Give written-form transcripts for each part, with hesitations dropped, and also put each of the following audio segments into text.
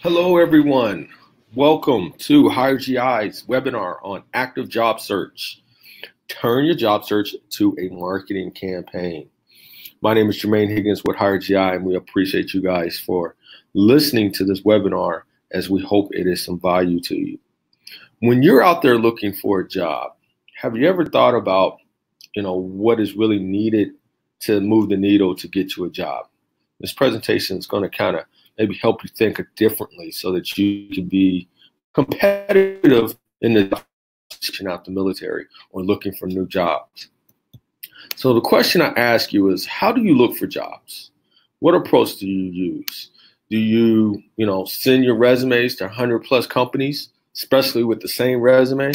Hello, everyone. Welcome to Hire GI's webinar on active job search. Turn your job search to a marketing campaign. My name is Jermaine Higgins with Hire GI, and we appreciate you guys for listening to this webinar as we hope it is some value to you. When you're out there looking for a job, have you ever thought about, what is really needed to move the needle to get you a job? This presentation is going to kind of maybe help you think differently so that you can be competitive in the out the military or looking for new jobs. So the question I ask you is, how do you look for jobs? What approach do you use? Do you, send your resumes to 100 plus companies, especially with the same resume?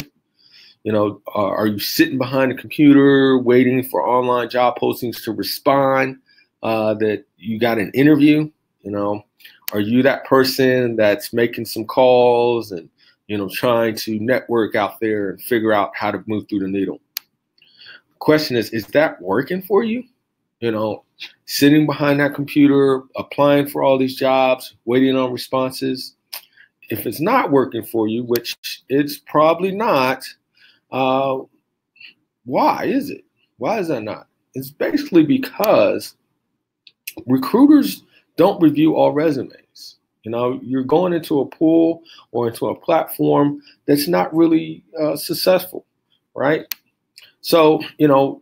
Are you sitting behind a computer waiting for online job postings to respond that you got an interview? Are you that person that's making some calls and, trying to network out there and figure out how to move through the needle? The question is that working for you? Sitting behind that computer, applying for all these jobs, waiting on responses. If it's not working for you, which it's probably not, why is it? Why is that not? It's basically because recruiters don't review all resumes. You're going into a pool or into a platform that's not really successful, right? So,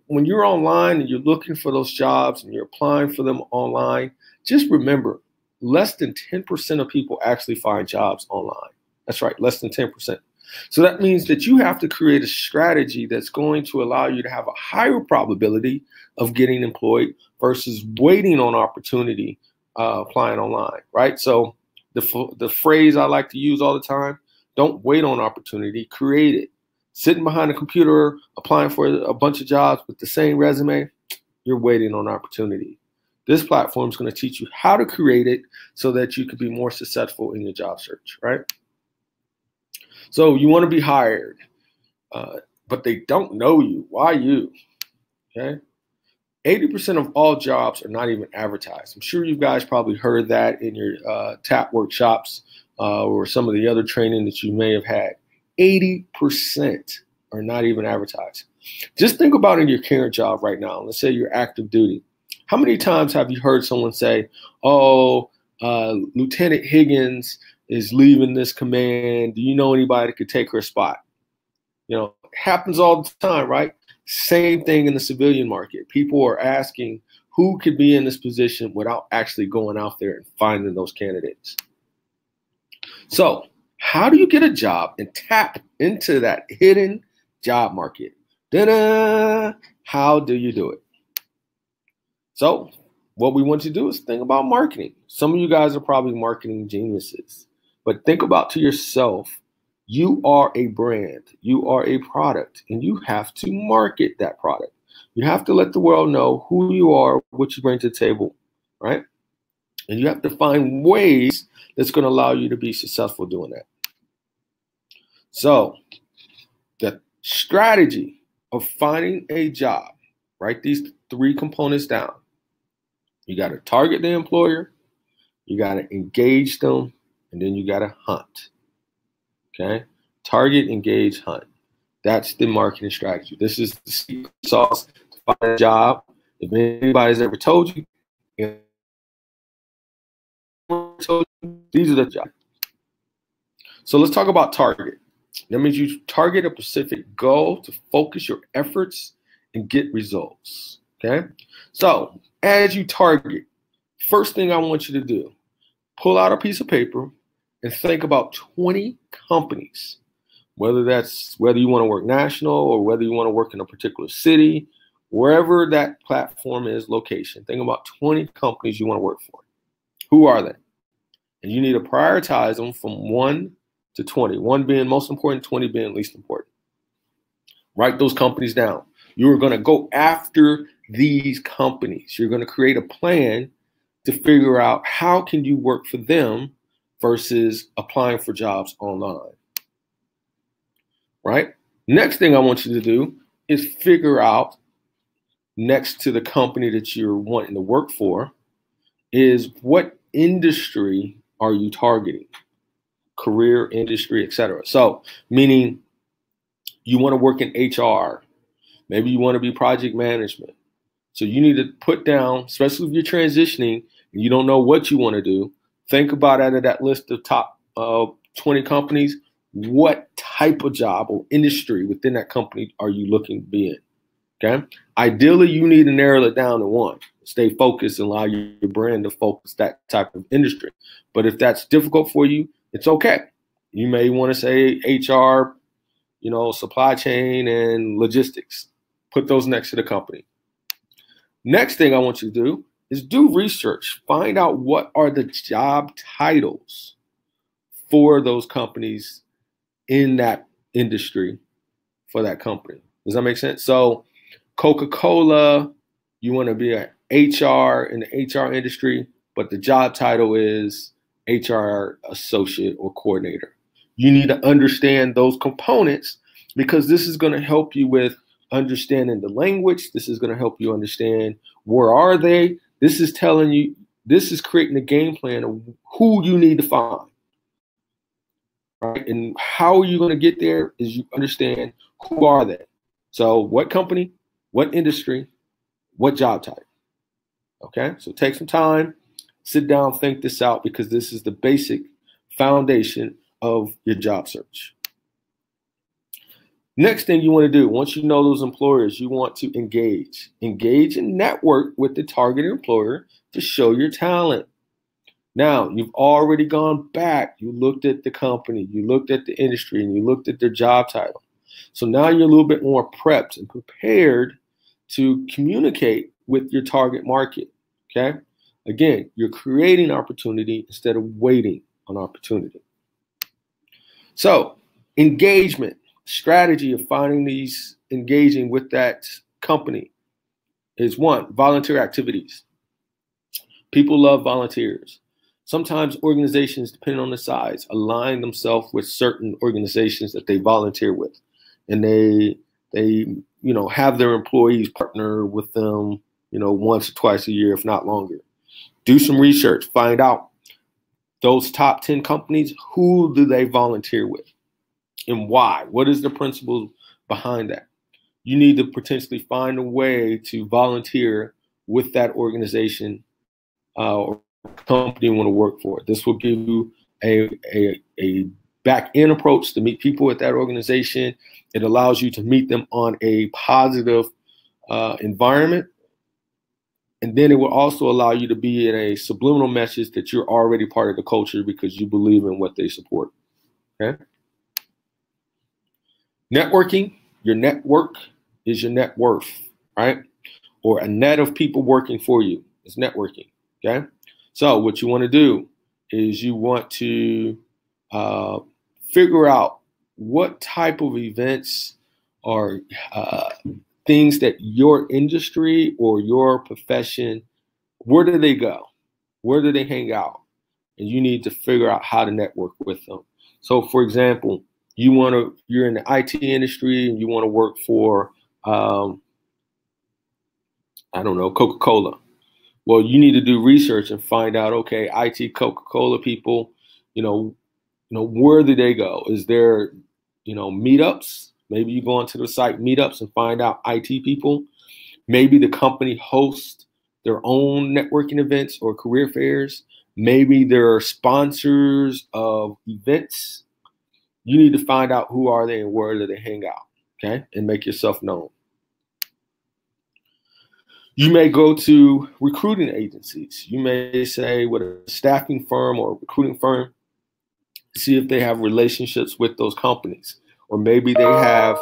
when you're online and you're looking for those jobs and you're applying for them online, just remember, less than 10% of people actually find jobs online. That's right, less than 10%. So that means that you have to create a strategy that's going to allow you to have a higher probability of getting employed versus waiting on opportunity applying online, right? So the phrase I like to use all the time, don't wait on opportunity, create it. Sitting behind a computer, applying for a bunch of jobs with the same resume, you're waiting on opportunity. This platform is going to teach you how to create it so that you can be more successful in your job search, right? So you want to be hired, but they don't know you. Why you? Okay. 80% of all jobs are not even advertised. I'm sure you guys probably heard that in your TAP workshops or some of the other training that you may have had. 80% are not even advertised. Just think about in your current job right now. Let's say you're active duty. How many times have you heard someone say, Lieutenant Higgins is leaving this command. Do you know anybody that could take her spot? It happens all the time, right? Same thing in the civilian market. People are asking who could be in this position without actually going out there and finding those candidates. So how do you get a job and tap into that hidden job market? Ta-da! How do you do it? So what we want to do is think about marketing. Some of you guys are probably marketing geniuses, but think about to yourself, you are a brand, you are a product, and you have to market that product. You have to let the world know who you are, what you bring to the table, right? And you have to find ways that's going to allow you to be successful doing that. So the strategy of finding a job, write these 3 components down. You got to target the employer, you got to engage them, and then you got to hunt. Okay? Target, engage, hunt. That's the marketing strategy. This is the secret sauce to find a job. If anybody's ever told you, these are the jobs. So let's talk about target. That means you target a specific goal to focus your efforts and get results. Okay? So as you target, first thing I want you to do, pull out a piece of paper and think about 20 companies, whether you want to work national or whether you want to work in a particular city, wherever that platform is, location. Think about 20 companies you want to work for. Who are they? And you need to prioritize them from 1 to 20, 1 being most important, 20 being least important. Write those companies down. You are going to go after these companies. You're going to create a plan to figure out how can you work for them versus applying for jobs online, right? Next thing I want you to do is figure out, next to the company that you're wanting to work for, is what industry are you targeting? career, industry, etc. So, meaning you want to work in HR, maybe you want to be project management. So you need to put down, especially if you're transitioning and you don't know what you want to do, think about out of that list of top 20 companies, what type of job or industry within that company are you looking to be in? Okay. Ideally, you need to narrow it down to one. Stay focused and allow your brand to focus that type of industry. But if that's difficult for you, it's okay. You may want to say HR, supply chain and logistics. Put those next to the company. Next thing I want you to do is do research. Find out what are the job titles for those companies in that industry for that company. Does that make sense? So Coca-Cola, you want to be an HR in the HR industry, but the job title is HR associate or coordinator. You need to understand those components because this is going to help you with understanding the language. This is going to help you understand where are they. This is telling you, this is creating a game plan of who you need to find. Right? And how are you going to get there is you understand who are they. So what company, what industry, what job type. Okay, so take some time, sit down, think this out because this is the basic foundation of your job search. Next thing you want to do, once you know those employers, you want to engage and network with the target employer to show your talent. Now, you've already gone back. You looked at the company, you looked at the industry, and you looked at their job title. So now you're a little bit more prepped and prepared to communicate with your target market. Okay? Again, you're creating opportunity instead of waiting on opportunity. So, engagement. Strategy of finding these, engaging with that company is one, voluntary activities. People love volunteers. Sometimes organizations, depending on the size, align themselves with certain organizations that they volunteer with. And they have their employees partner with them, once or twice a year, if not longer. Do some research, find out those top 10 companies, who do they volunteer with? And why? What is the principle behind that? You need to potentially find a way to volunteer with that organization or company you want to work for. This will give you a back-end approach to meet people at that organization. It allows you to meet them on a positive environment. And then it will also allow you to be in a subliminal message that you're already part of the culture because you believe in what they support. Okay? Networking, your network is your net worth, right? Or a net of people working for you is networking, okay? So what you want to do is you want to figure out what type of events or things that your industry or your profession, where do they go? Where do they hang out? And you need to figure out how to network with them. So for example, you're in the IT industry and you want to work for, Coca-Cola. Well, you need to do research and find out, okay, IT Coca-Cola people, where do they go? Is there, meetups? Maybe you go onto the site meetups and find out IT people. Maybe the company hosts their own networking events or career fairs. Maybe they're sponsors of events. You need to find out who are they and where do they hang out, okay? And make yourself known. You may go to recruiting agencies. You may say with a staffing firm or a recruiting firm, see if they have relationships with those companies. Or maybe they have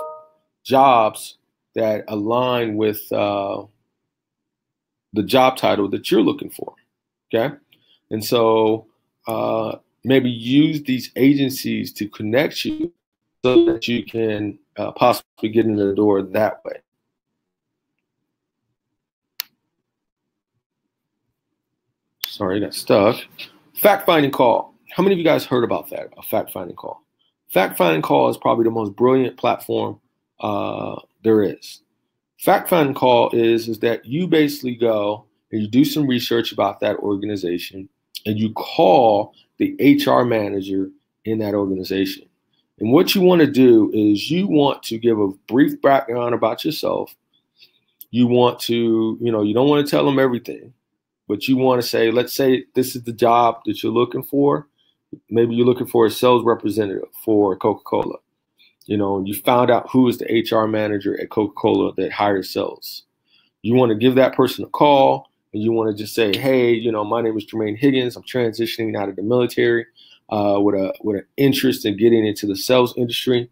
jobs that align with the job title that you're looking for, okay? And so maybe use these agencies to connect you so that you can possibly get in the door that way. Sorry, I got stuck. Fact-finding call. How many of you guys heard about that, a fact-finding call? Fact-finding call is probably the most brilliant platform there is. Fact-finding call is that you basically go and you do some research about that organization and you call the HR manager in that organization. And what you want to do is you want to give a brief background about yourself. You want to, you don't want to tell them everything, but you want to say, let's say this is the job that you're looking for. Maybe you're looking for a sales representative for Coca-Cola. You found out who is the HR manager at Coca-Cola that hires sales. You want to give that person a call, and you want to just say, hey, my name is Jermaine Higgins. I'm transitioning out of the military with an interest in getting into the sales industry.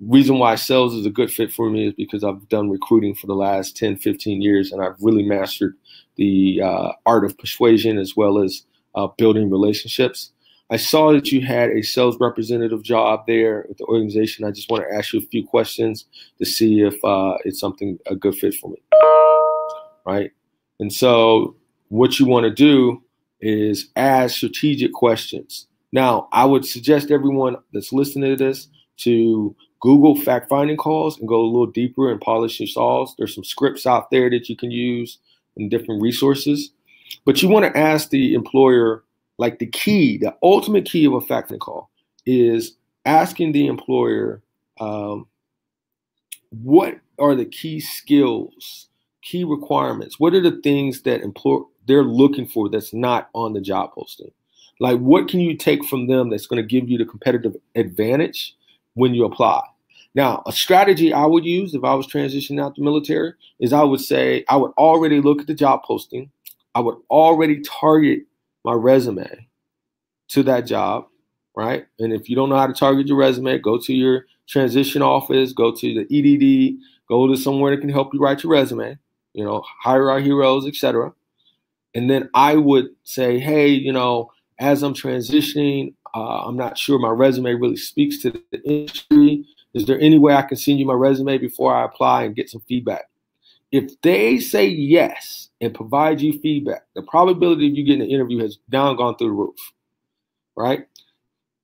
Reason why sales is a good fit for me is because I've done recruiting for the last 10, 15 years, and I've really mastered the art of persuasion as well as building relationships. I saw that you had a sales representative job there at the organization. I just want to ask you a few questions to see if it's a good fit for me, right? And so what you want to do is ask strategic questions. Now, I would suggest everyone that's listening to this to Google fact-finding calls and go a little deeper and polish your saws. There's some scripts out there that you can use and different resources. But you want to ask the employer, like the ultimate key of a fact-finding call is asking the employer, what are the key skills, key requirements? What are the things that they're looking for that's not on the job posting? Like, what can you take from them that's going to give you the competitive advantage when you apply? Now, a strategy I would use if I was transitioning out the military is I would say I would already look at the job posting. I would already target my resume to that job, right? And if you don't know how to target your resume, go to your transition office, go to the EDD, go to somewhere that can help you write your resume, Hire Our Heroes, etc. And then I would say, hey, as I'm transitioning, I'm not sure my resume really speaks to the industry. Is there any way I can send you my resume before I apply and get some feedback? If they say yes and provide you feedback, the probability of you getting an interview has now gone through the roof, right?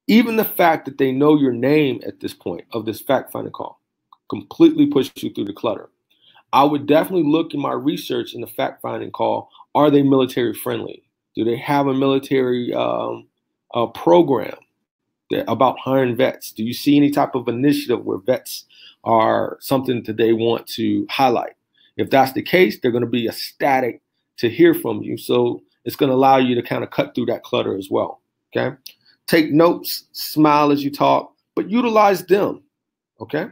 Even the fact that they know your name at this point of this fact-finding call completely pushes you through the clutter. I would definitely look in my research in the fact-finding call. Are they military friendly? Do they have a military program about hiring vets? Do you see any type of initiative where vets are something that they want to highlight? If that's the case, they're going to be ecstatic to hear from you. So it's going to allow you to kind of cut through that clutter as well. Okay. Take notes, smile as you talk, but utilize them. Okay.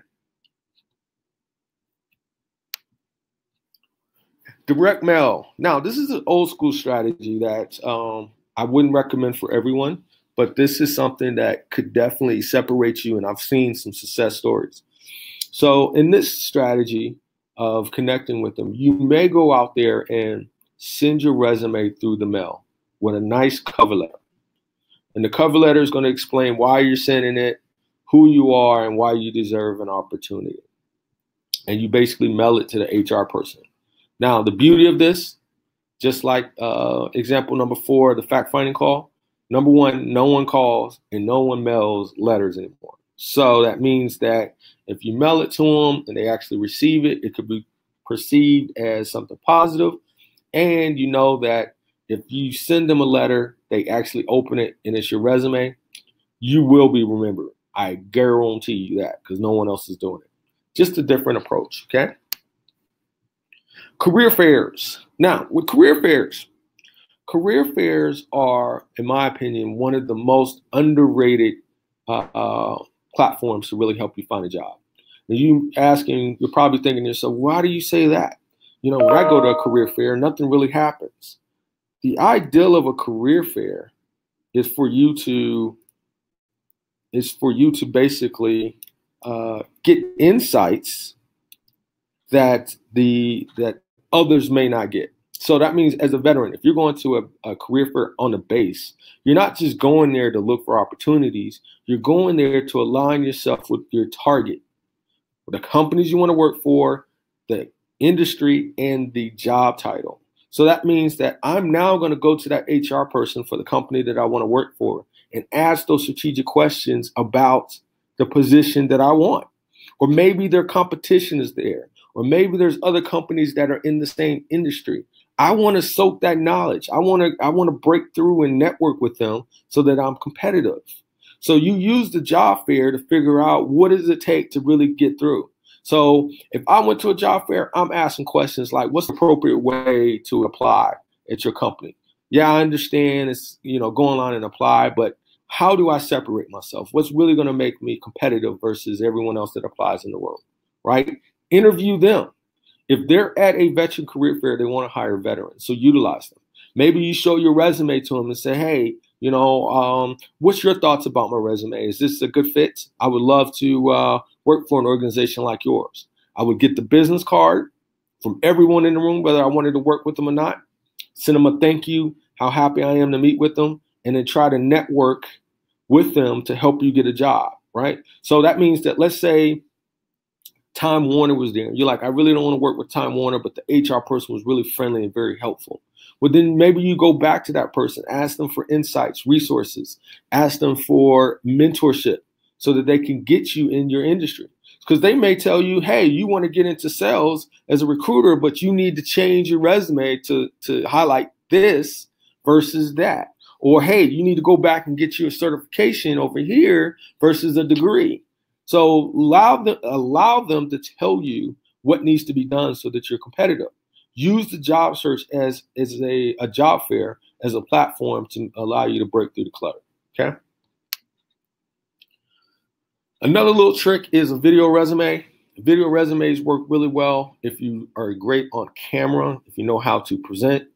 Direct mail. Now, this is an old school strategy that I wouldn't recommend for everyone, but this is something that could definitely separate you, and I've seen some success stories. So in this strategy of connecting with them, you may go out there and send your resume through the mail with a nice cover letter. And the cover letter is going to explain why you're sending it, who you are, and why you deserve an opportunity. And you basically mail it to the HR person. Now, the beauty of this, just like example number 4, the fact-finding call, number 1, no one calls and no one mails letters anymore. So that means that if you mail it to them and they actually receive it, it could be perceived as something positive. And you know that if you send them a letter, they actually open it and it's your resume, you will be remembered. I guarantee you that because no one else is doing it. Just a different approach, okay? Career fairs. Now, with career fairs are, in my opinion, one of the most underrated platforms to really help you find a job. And you're probably thinking to yourself, why do you say that? When I go to a career fair, nothing really happens. The ideal of a career fair is for you to basically get insights that others may not get. So that means as a veteran, if you're going to a career fair on the base, you're not just going there to look for opportunities. You're going there to align yourself with your target, the companies you want to work for, the industry, and the job title. So that means that I'm now going to go to that HR person for the company that I want to work for and ask those strategic questions about the position that I want. Or maybe their competition is there. Or maybe there's other companies that are in the same industry. I want to soak that knowledge. I want to break through and network with them so that I'm competitive. So you use the job fair to figure out what does it take to really get through. So if I went to a job fair, I'm asking questions like, what's the appropriate way to apply at your company? Yeah, I understand it's, go online and apply, but how do I separate myself? What's really going to make me competitive versus everyone else that applies in the world, right? Interview them. If they're at a veteran career fair, they want to hire veterans, so utilize them. Maybe you show your resume to them and say, hey, what's your thoughts about my resume? Is this a good fit? I would love to work for an organization like yours. I would get the business card from everyone in the room, whether I wanted to work with them or not, send them a thank you, how happy I am to meet with them, and then try to network with them to help you get a job, right? So that means that, let's say Time Warner was there. You're like, I really don't want to work with Time Warner, but the HR person was really friendly and very helpful. Well, then maybe you go back to that person, ask them for insights, resources, ask them for mentorship so that they can get you in your industry. Because they may tell you, hey, you want to get into sales as a recruiter, but you need to change your resume to highlight this versus that. Or, hey, you need to go back and get you a certification over here versus a degree. So allow them to tell you what needs to be done so that you're competitive. Use the job search as a job fair as a platform to allow you to break through the clutter, okay? Another little trick is a video resume. Video resumes work really well if you are great on camera, if you know how to present.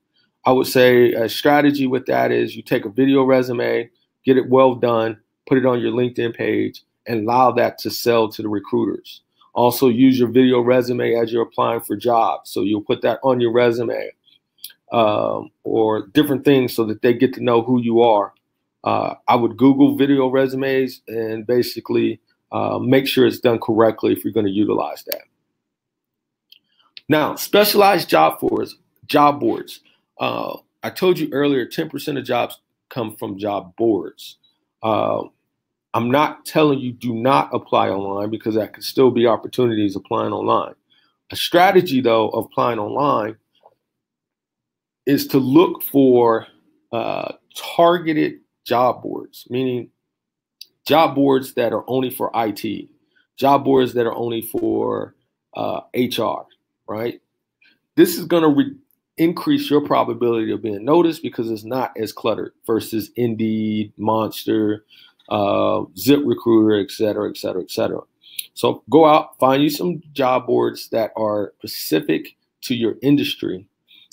I would say a strategy with that is you take a video resume, get it well done, put it on your LinkedIn page, and allow that to sell to the recruiters. Also use your video resume as you're applying for jobs. So you'll put that on your resume or different things so that they get to know who you are. I would Google video resumes and basically make sure it's done correctly if you're going to utilize that. Now, specialized job boards. I told you earlier, 10% of jobs come from job boards. I'm not telling you do not apply online because that could still be opportunities applying online. A strategy, though, of applying online is to look for targeted job boards, meaning job boards that are only for IT, job boards that are only for HR, right? This is going to increase your probability of being noticed because it's not as cluttered versus Indeed, Monster, ZipRecruiter, et cetera, et cetera, et cetera. So go out, find you some job boards that are specific to your industry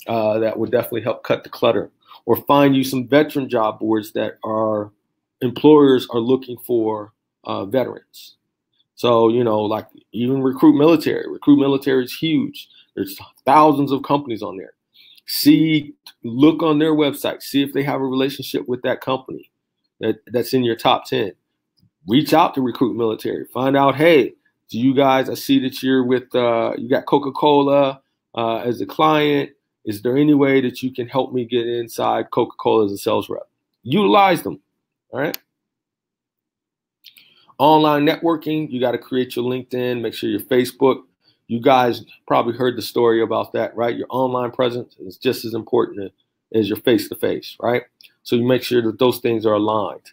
that would definitely help cut the clutter. Or find you some veteran job boards that are employers are looking for veterans. So, like even Recruit Military. Recruit Military is huge. There's thousands of companies on there. Look on their website, see if they have a relationship with that company that's in your top 10. Reach out to Recruit Military. Find out, hey, do you guys, I see that you're with, you got Coca-Cola as a client. Is there any way that you can help me get inside Coca-Cola as a sales rep? Utilize them, all right? Online networking, you got to create your LinkedIn, make sure your Facebook. You guys probably heard the story about that, right? Your online presence is just as important as your face-to-face, right? So you make sure that those things are aligned.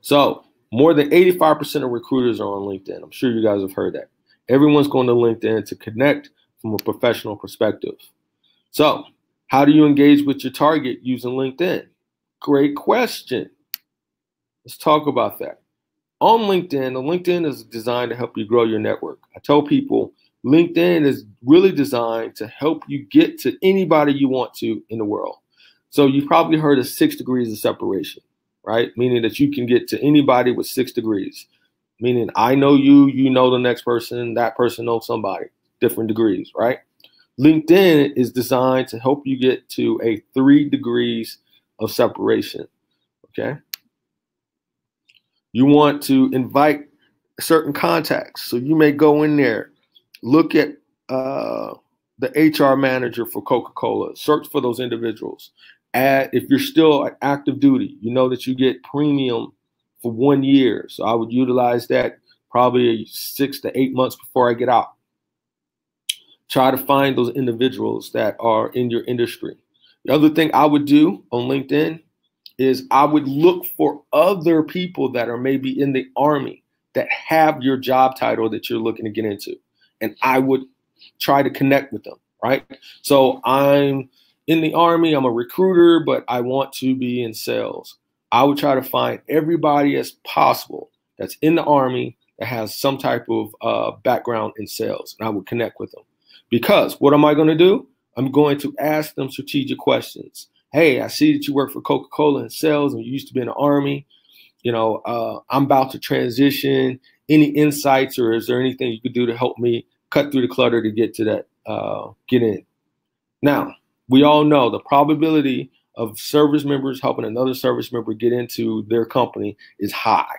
So more than 85% of recruiters are on LinkedIn. I'm sure you guys have heard that. Everyone's going to LinkedIn to connect from a professional perspective. So how do you engage with your target using LinkedIn? Great question. Let's talk about that. On LinkedIn, LinkedIn is designed to help you grow your network. I tell people LinkedIn is really designed to help you get to anybody you want to in the world. So you've probably heard of 6 degrees of separation, right? Meaning that you can get to anybody with 6 degrees. Meaning I know you, you know the next person, that person knows somebody, different degrees, right? LinkedIn is designed to help you get to a 3 degrees of separation, okay? You want to invite certain contacts. So you may go in there, look at the HR manager for Coca-Cola, search for those individuals. If you're still at active duty, you know that you get premium for 1 year. So I would utilize that probably 6 to 8 months before I get out. try to find those individuals that are in your industry. The other thing I would do on LinkedIn is I would look for other people that are maybe in the Army that have your job title that you're looking to get into. And I would try to connect with them, right? So I'm in the Army, I'm a recruiter, but I want to be in sales. I would try to find everybody as possible that's in the Army that has some type of background in sales, and I would connect with them. Because what am I going to do? I'm going to ask them strategic questions. Hey, I see that you work for Coca-Cola in sales and you used to be in the Army. You know, I'm about to transition. Any insights, or is there anything you could do to help me cut through the clutter to get to that, get in? Now, we all know the probability of service members helping another service member get into their company is high.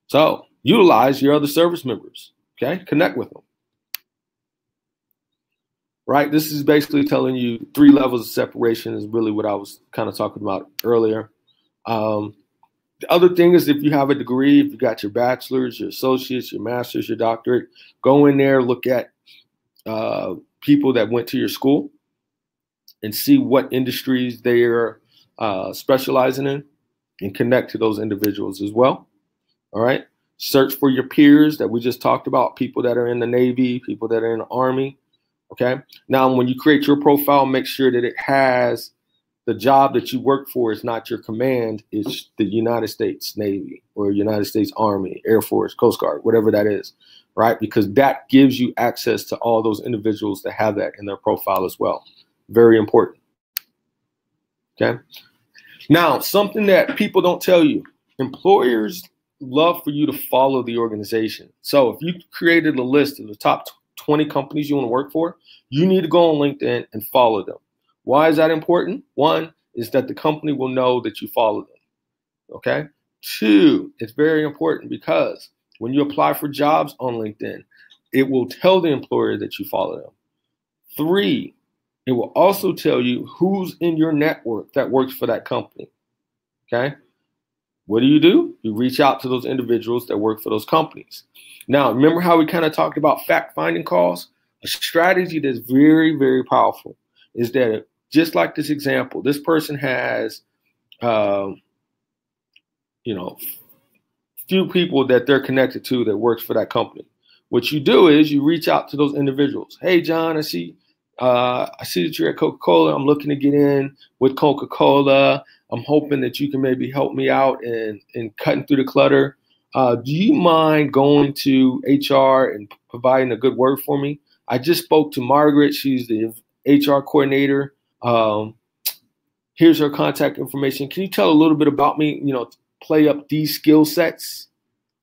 So utilize your other service members, okay? Connect with them. Right? This is basically telling you 3 levels of separation is really what I was kind of talking about earlier. The other thing is, if you have a degree, if you got your bachelor's, your associates, your master's, your doctorate, go in there, look at people that went to your school and see what industries they're specializing in and connect to those individuals as well. All right. Search for your peers that we just talked about, people that are in the Navy, people that are in the Army. Okay. Now, when you create your profile, make sure that it has the job that you work for is not your command, it's the United States Navy or United States Army, Air Force, Coast Guard, whatever that is, right? Because that gives you access to all those individuals that have that in their profile as well. Very important. Okay. Now, something that people don't tell you, employers love for you to follow the organization. So if you created a list of the top 20 companies you want to work for, you need to go on LinkedIn and follow them. Why is that important? 1 is that the company will know that you follow them. Okay. 2, it's very important because when you apply for jobs on LinkedIn, it will tell the employer that you follow them. 3, it will also tell you who's in your network that works for that company. Okay. What do? You reach out to those individuals that work for those companies. Now, remember how we kind of talked about fact-finding calls? A strategy that's very, very powerful is that, just like this example, this person has, few people that they're connected to that works for that company. What you do is you reach out to those individuals. Hey, John, I see that you're at Coca-Cola. I'm looking to get in with Coca-Cola. I'm hoping that you can maybe help me out in cutting through the clutter. Do you mind going to HR and providing a good word for me? I just spoke to Margaret. She's the HR coordinator. Here's her contact information. Can you tell a little bit about me? Play up these skill sets.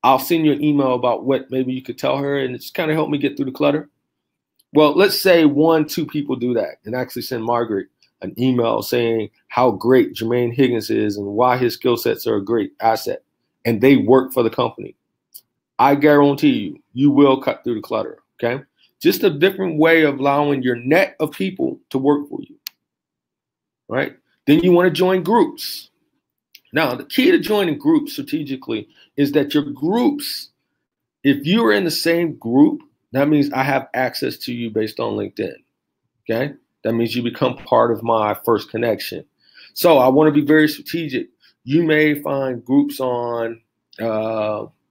I'll send you an email about what maybe you could tell her, and it's kind of help me get through the clutter. Well, let's say 1, 2 people do that and actually send Margaret an email saying how great Jermaine Higgins is and why his skill sets are a great asset, and they work for the company. I guarantee you will cut through the clutter, okay? Just a different way of allowing your net of people to work for you, right? Then you want to join groups. Now, the key to joining groups strategically is that your groups, if you're in the same group, that means I have access to you based on LinkedIn, okay? That means you become part of my first connection. So I want to be very strategic. You may find groups on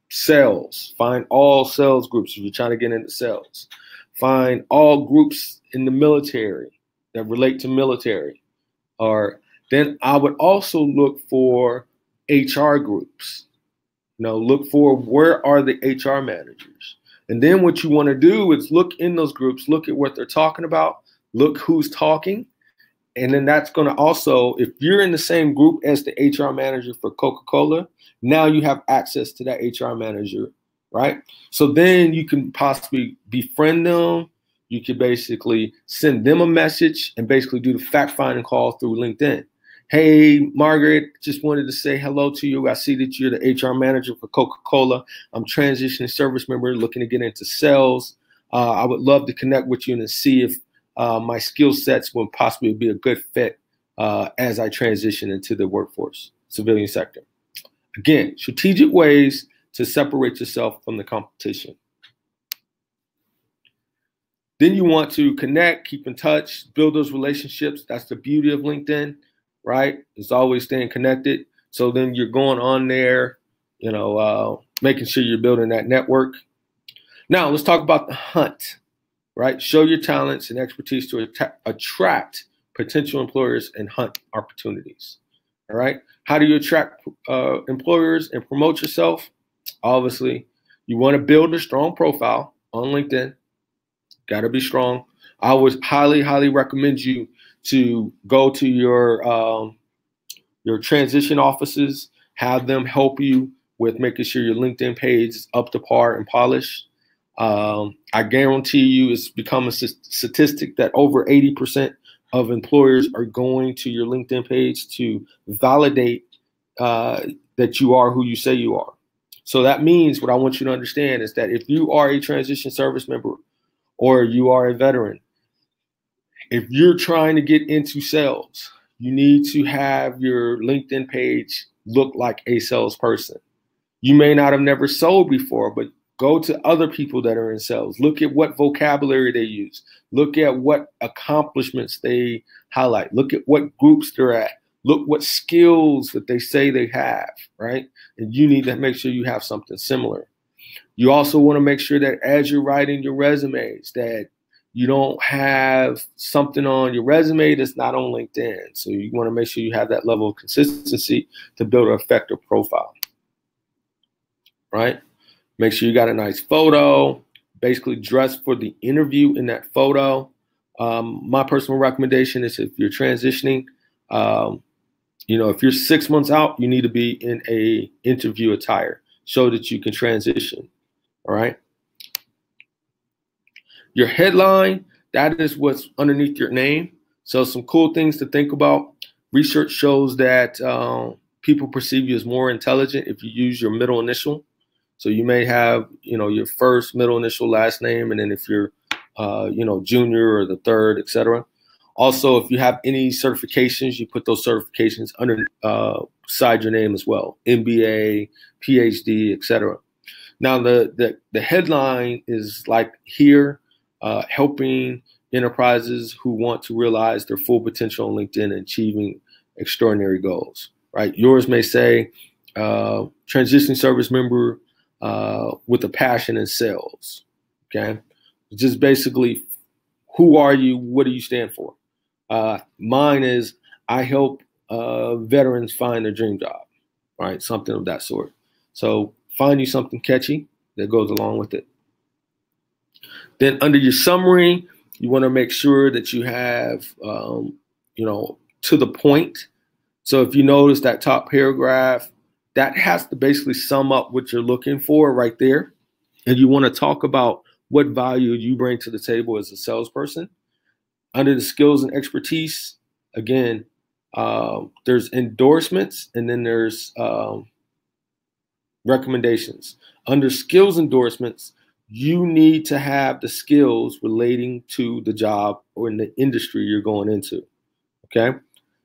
sales. Find all sales groups if you're trying to get into sales. Find all groups in the military that relate to military. Or then I would also look for HR groups. Look for where are the HR managers. And then what you want to do is look in those groups, look at what they're talking about, look who's talking. And then that's going to also, if you're in the same group as the HR manager for Coca-Cola, now you have access to that HR manager, right? So then you can possibly befriend them. You could basically send them a message and basically do the fact-finding call through LinkedIn. Hey, Margaret, just wanted to say hello to you. I see that you're the HR manager for Coca-Cola. I'm transitioning service member looking to get into sales. I would love to connect with you and see if my skill sets will possibly be a good fit as I transition into the workforce, civilian sector. Again, strategic ways to separate yourself from the competition. Then you want to connect, keep in touch, build those relationships. That's the beauty of LinkedIn, right? It's always staying connected. So then you're going on there, making sure you're building that network. Now let's talk about the hunt, right? Show your talents and expertise to attract potential employers and hunt opportunities. All right. How do you attract employers and promote yourself? Obviously, you want to build a strong profile on LinkedIn. Got to be strong. I would highly, highly recommend you to go to your transition offices, have them help you with making sure your LinkedIn page is up to par and polished. I guarantee you it's become a statistic that over 80% of employers are going to your LinkedIn page to validate that you are who you say you are. So that means what I want you to understand is that if you are a transition service member or you are a veteran, if you're trying to get into sales, you need to have your LinkedIn page look like a salesperson. You may not have never sold before, but go to other people that are in sales. Look at what vocabulary they use. Look at what accomplishments they highlight. Look at what groups they're at. Look what skills that they say they have, right? And you need to make sure you have something similar. You also want to make sure that as you're writing your resumes, that you don't have something on your resume that's not on LinkedIn. So you want to make sure you have that level of consistency to build an effective profile, right? Make sure you got a nice photo, basically dress for the interview in that photo. My personal recommendation is if you're transitioning, if you're 6 months out, you need to be in a interview attire so that you can transition, all right? Your headline, that is what's underneath your name. So some cool things to think about. Research shows that people perceive you as more intelligent if you use your middle initial. So you may have, your first, middle initial, last name, and then if you're, junior or the third, etc. Also, if you have any certifications, you put those certifications under beside your name as well, MBA, PhD, etc. Now, the headline is like here, helping enterprises who want to realize their full potential on LinkedIn and achieving extraordinary goals, right? Yours may say, transition service member with a passion in sales, okay? Just basically, who are you? What do you stand for? Mine is, I help veterans find their dream job, right? Something of that sort. So find you something catchy that goes along with it. Then under your summary, you want to make sure that you have, to the point. So if you notice that top paragraph, that has to basically sum up what you're looking for right there. And you want to talk about what value you bring to the table as a salesperson. Under the skills and expertise, again, there's endorsements and then there's recommendations. Under skills endorsements, you need to have the skills relating to the job or in the industry you're going into, okay?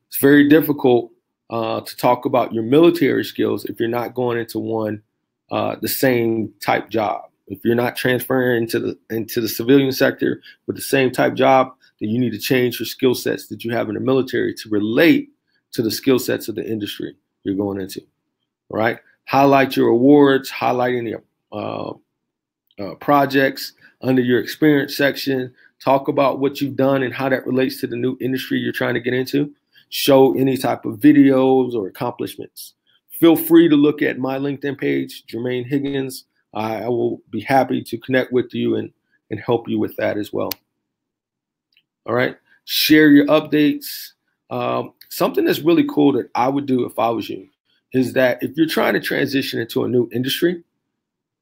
It's very difficult to talk about your military skills if you're not going into the same type job. If you're not transferring into the civilian sector with the same type job, then you need to change your skill sets that you have in the military to relate to the skill sets of the industry you're going into, all right? Highlight your awards, highlight any projects under your experience section. Talk about what you've done and how that relates to the new industry you're trying to get into. Show any type of videos or accomplishments. Feel free to look at my LinkedIn page, Jermaine Higgins. I will be happy to connect with you and help you with that as well. All right. Share your updates. Something that's really cool that I would do if I was you is that if you're trying to transition into a new industry,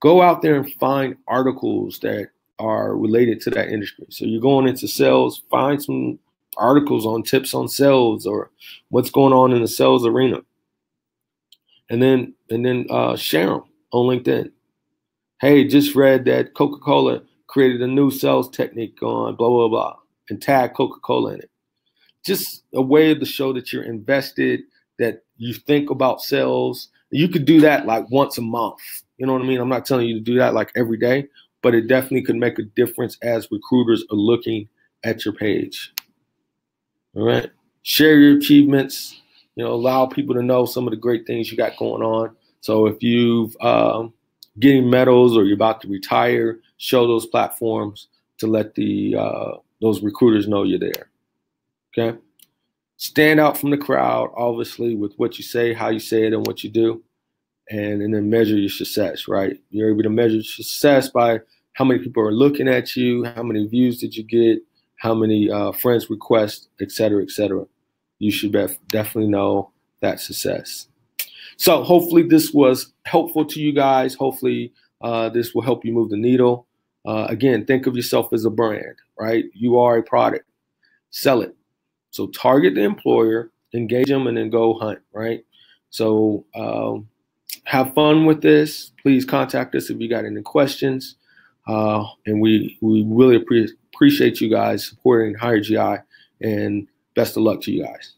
go out there and find articles that are related to that industry. So you're going into sales, find some articles on tips on sales or what's going on in the sales arena. And then share them on LinkedIn. Hey, just read that Coca-Cola created a new sales technique on blah, blah, blah, and tag Coca-Cola in it. Just a way to show that you're invested, that you think about sales. You could do that like once a month. You know what I mean? I'm not telling you to do that like every day. but it definitely could make a difference as recruiters are looking at your page. All right. Share your achievements, allow people to know some of the great things you got going on. So if you've getting medals or you're about to retire, show those platforms to let those recruiters know you're there. Okay. Stand out from the crowd, obviously, with what you say, how you say it, and what you do, and then measure your success, right? You're able to measure success by how many people are looking at you, how many views did you get, how many friends requests, et cetera, et cetera. You should definitely know that success. So hopefully this was helpful to you guys. Hopefully this will help you move the needle. Again, think of yourself as a brand, right? You are a product. Sell it. So target the employer, engage them, and then go hunt, right? So have fun with this. Please contact us if you got any questions. And we really appreciate you guys supporting Hire GI, and best of luck to you guys.